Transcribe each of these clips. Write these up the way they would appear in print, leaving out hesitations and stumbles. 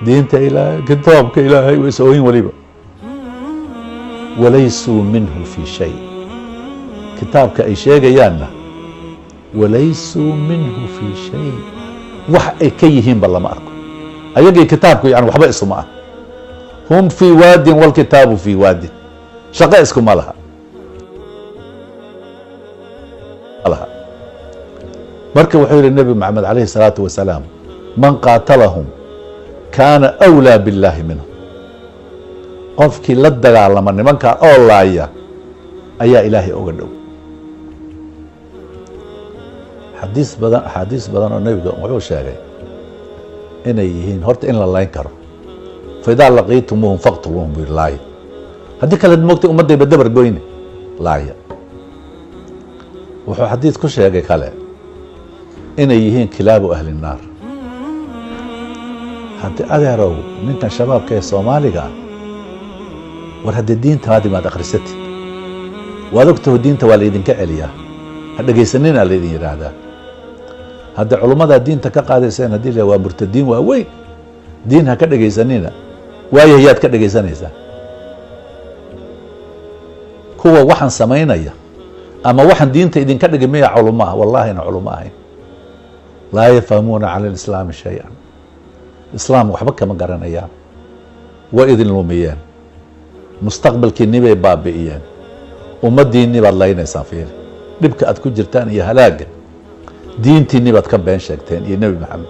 diinta ilaahay kitaabka ilaahay way sooyin waliba walaysuu minhu fii shay kitaabka ay sheegayaanna walaysuu minhu fii shay wax ay ka yihiinba lama arko ayagii kitaabku yani waxba isuma ah hum fii waadin walkitaabu fii waadin shaqo iskuma laha marka wuxuu yihi nebi maxamed calayhi salaatu wasalaam man qaatalahum kaana أwlىa biاllaahi minhum qofkii la dagaalama nimankaa oo laaya ayaa ilaahay oga dhow axaadiis badan oo nebiga wuxuu sheegay inay yihiin horta in la layn karo faidaa laqiitumuuhum faqtuluuhum bu laaya haddii kale moogtay ummaddayba dabar goyne laaya wuxuu xadiid ku sheegay kale inay yihiin kilaabu ahli الnaar haddii adeerow ninkan shabaabka ee soomaaliga ah war haddii diintaadi maad akhrisatid waad ogtaho diinta waa laydinka celiyaa ha dhegaysanina laydin yidhaahdaa haddii culummadaa diinta ka qaadayseen haddii la waa murtadiin waaweyn diin ha ka dhegaysanina waayo yaad ka dhegaysanaysaa kuwa waxaan samaynaya ama waxaan diinta idinka dhigi miya culummo ah wallahina culummo ahayn laa yafhamuuna cala alislaami shay-an islaam waxba kama garanayaan way idin lumiyeen mustaqbalkiinni bay baabi'iyeen ummaddiinni baad laynaysaan fiiri dhibka aad ku jirtaan iyo halaagga diintiinni baad ka been sheegteen iyo nebi maxamed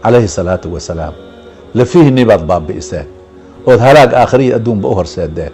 calayhi salaatu wasalaam lafihiinni baad baabi'iseen ood halaag aakhiriya adduunba u horseedeen